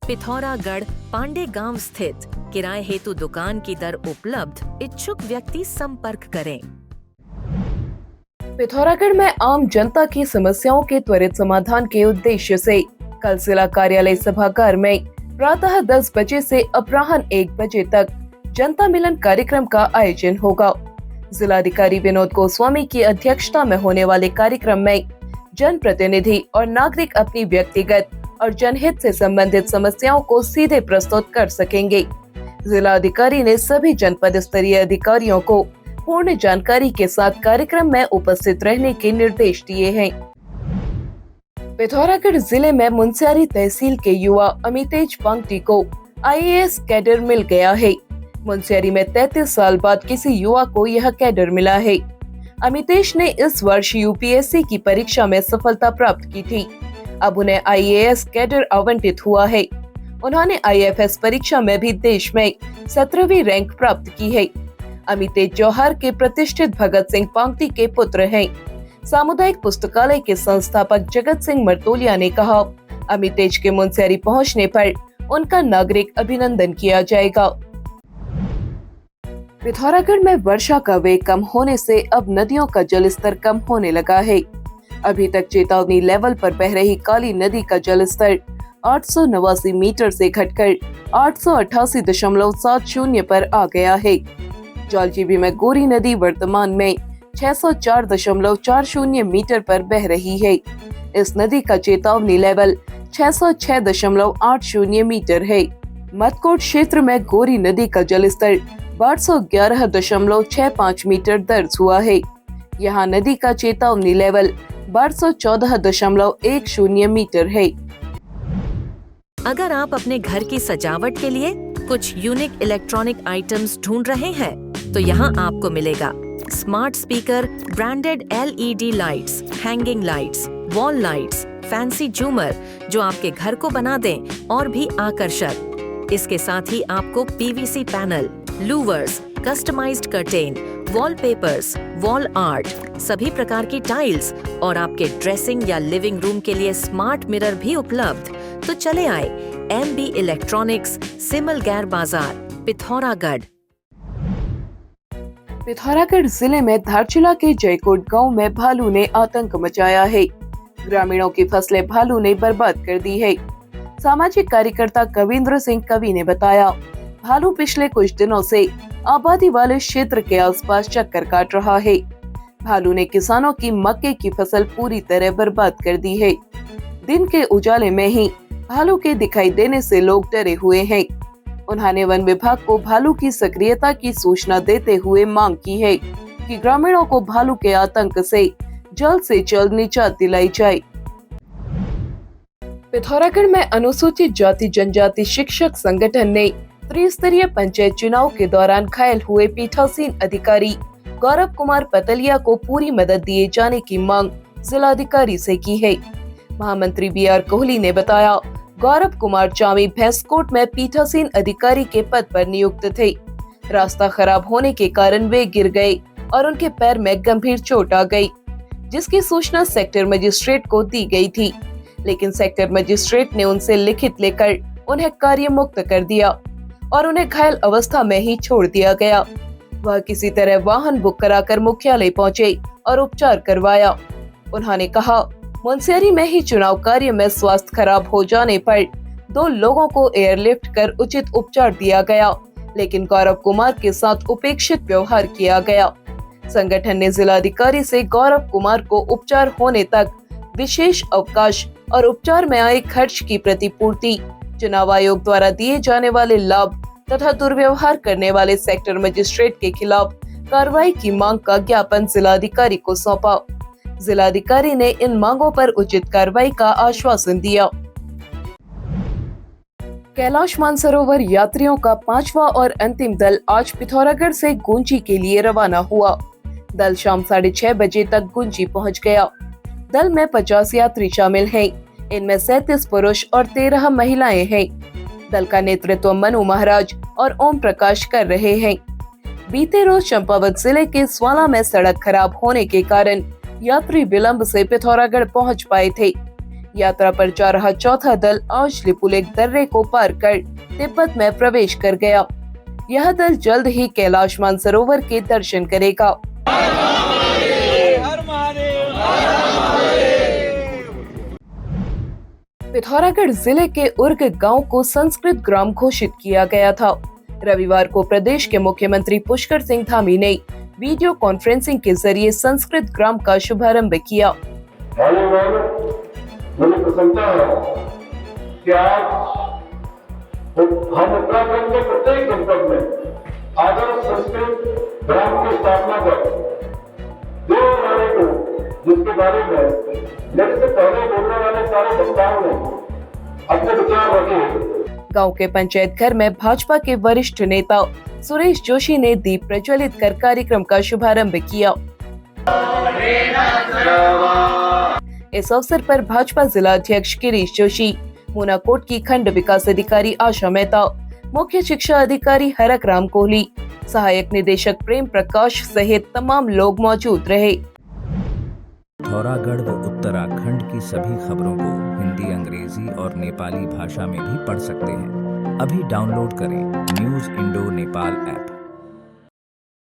पिथौरागढ़ पांडे गांव स्थित किराए हेतु दुकान की दर उपलब्ध, इच्छुक व्यक्ति संपर्क करें। पिथौरागढ़ में आम जनता की समस्याओं के त्वरित समाधान के उद्देश्य से कल जिला कार्यालय सभागार में प्रातः 10 बजे से अपराह्न 1 बजे तक जनता मिलन कार्यक्रम का आयोजन होगा। जिलाधिकारी विनोद गोस्वामी की अध्यक्षता में होने वाले कार्यक्रम में जन प्रतिनिधि और नागरिक अपनी व्यक्तिगत और जनहित से संबंधित समस्याओं को सीधे प्रस्तुत कर सकेंगे। जिलाधिकारी ने सभी जनपद स्तरीय अधिकारियों को पूर्ण जानकारी के साथ कार्यक्रम में उपस्थित रहने के निर्देश दिए हैं। पिथौरागढ़ जिले में मुनस्यारी तहसील के युवा अमितेश पांगटी को IAS कैडर मिल गया है। मुनस्यारी में 33 साल बाद किसी युवा को यह कैडर मिला है। अमितेश ने इस वर्ष UPSC की परीक्षा में सफलता प्राप्त की थी। अब उन्हें IAS कैडर आवंटित हुआ है। उन्होंने IFS परीक्षा में भी देश में 17वीं रैंक प्राप्त की है। अमितेश जौहर के प्रतिष्ठित भगत सिंह पांगटी के पुत्र हैं। सामुदायिक पुस्तकालय के संस्थापक जगत सिंह मरतोलिया ने कहा, अमितेश के मुनस्यारी पहुंचने पर उनका नागरिक अभिनंदन किया जाएगा। पिथौरागढ़ में वर्षा का वेग कम होने से अब नदियों का जलस्तर कम होने लगा है। अभी तक चेतावनी लेवल पर बह रही काली नदी का जलस्तर 889 मीटर से घटकर 888.70 पर आ गया है। जौलजीबी में गोरी नदी वर्तमान में 604.40 मीटर पर बह रही है। इस नदी का चेतावनी लेवल 606.80 मीटर है। मतकोट क्षेत्र में गोरी नदी का जलस्तर 1211.65 मीटर दर्ज हुआ है। यहाँ नदी का चेतावनी लेवल 1214.10 मीटर है। अगर आप अपने घर की सजावट के लिए कुछ यूनिक इलेक्ट्रॉनिक आइटम्स ढूंढ रहे हैं, तो यहाँ आपको मिलेगा smart speaker, branded LED lights, hanging lights, wall lights, fancy झूमर जो आपके घर को बना दें और भी आकर्षक। इसके साथ ही आपको PVC panel, louvers, customised curtain, wallpapers, wall art, सभी प्रकार की टाइल्स और आपके ड्रेसिंग या लिविंग रूम के लिए स्मार्ट मिरर भी उपलब्ध। तो चले आए MB इलेक्ट्रॉनिक्स, सिमल गैर बाजार, पिथौरागढ़। पिथौरागढ़ जिले में धारचूला के जयकोट गांव में भालू ने आतंक मचाया है। ग्रामीणों की फसलें भालू ने बर्बाद कर दी है। सामाजिक कार्यकर्ता कविंद्र सिंह कवि ने बताया, भालू पिछले कुछ दिनों से आबादी वाले क्षेत्र के आसपास चक्कर काट रहा है। भालू ने किसानों की मक्के की फसल पूरी तरह बर्बाद कर दी है। दिन के उजाले में ही भालू के दिखाई देने से लोग डरे हुए हैं। उन्होंने वन विभाग को भालू की सक्रियता की सूचना देते हुए मांग की है कि ग्रामीणों को भालू के आतंक से जल्द निजात दिलाई जाए। पिथौरागढ़ में अनुसूचित जाति जनजाति शिक्षक संगठन ने त्रिस्तरीय पंचायत चुनाव के दौरान घायल हुए पीठासीन अधिकारी गौरव कुमार पतलिया को पूरी मदद दिए जाने की मांग जिलाधिकारी से की है। महामंत्री BR कोहली ने बताया, गौरव कुमार चामी भैंसकोट में पीठासीन अधिकारी के पद पर नियुक्त थे। रास्ता खराब होने के कारण वे गिर गए और उनके पैर में गंभीर चोट आ गई, जिसकी सूचना सेक्टर मजिस्ट्रेट को दी गई थी, लेकिन सेक्टर मजिस्ट्रेट ने उनसे लिखित लेकर उन्हें कार्य मुक्त कर दिया और उन्हें घायल अवस्था में ही छोड़ दिया गया। वह किसी तरह वाहन बुक कराकर मुख्यालय पहुंचे और उपचार करवाया। उन्होंने कहा, मुनस्यारी में ही चुनाव कार्य में स्वास्थ्य खराब हो जाने पर 2 लोगों को एयरलिफ्ट कर उचित उपचार दिया गया, लेकिन गौरव कुमार के साथ उपेक्षित व्यवहार किया गया। संगठन ने जिलाधिकारी से गौरव कुमार को उपचार होने तक विशेष अवकाश और उपचार में आए खर्च की प्रतिपूर्ति, चुनाव आयोग द्वारा दिए जाने वाले लाभ तथा दुर्व्यवहार करने वाले सेक्टर मजिस्ट्रेट के खिलाफ कार्रवाई की मांग का ज्ञापन जिलाधिकारी को सौंपा। जिलाधिकारी ने इन मांगों पर उचित कार्रवाई का आश्वासन दिया। कैलाश मानसरोवर यात्रियों का 5वां और अंतिम दल आज पिथौरागढ़ से गुंजी के लिए रवाना हुआ। दल शाम 6:30 बजे तक गुंजी पहुंच गया। दल में 50 यात्री शामिल हैं। इनमें 37 पुरुष और 13 महिलाएं हैं। दल का नेतृत्व मनु महाराज और ओम प्रकाश कर रहे हैं। बीते रोज चंपावत जिले के स्वाला में सड़क खराब होने के कारण यात्री विलंब से पिथौरागढ़ पहुंच पाए थे। यात्रा पर जा रहा चौथा दल आज लिपुलेख दर्रे को पार कर तिब्बत में प्रवेश कर गया। यह दल जल्द ही कैलाश मानसरोवर के दर्शन करेगा। पिथौरागढ़ जिले के उर्ग गांव को संस्कृत ग्राम घोषित किया गया था। रविवार को प्रदेश के मुख्यमंत्री पुष्कर सिंह धामी ने वीडियो कॉन्फ्रेंसिंग के जरिए संस्कृत ग्राम का शुभारंभ किया। मुझे प्रसन्नता है कि आज हम उत्तराखंड के प्रत्येक जनपद में आदर्श संस्कृत ग्राम की स्थापना कर जो हमारे को जिसके बारे में मेरे से पहले बोलने वाले सारे वक्ताओं ने अपने विचार रखे। गांव के पंचायत घर में भाजपा के वरिष्ठ नेता सुरेश जोशी ने दीप प्रज्वलित कर कार्यक्रम का शुभारंभ किया। इस अवसर पर भाजपा जिला अध्यक्ष गिरीश जोशी, मूनाकोट की खंड विकास अधिकारी आशा मेहता, मुख्य शिक्षा अधिकारी हरक राम कोहली, सहायक निदेशक प्रेम प्रकाश सहित तमाम लोग मौजूद रहे। पिथौरागढ़ व उत्तराखंड की सभी खबरों को हिंदी, अंग्रेजी और नेपाली भाषा में भी पढ़ सकते हैं। अभी डाउनलोड करें न्यूज़ इंडो नेपाल ऐप।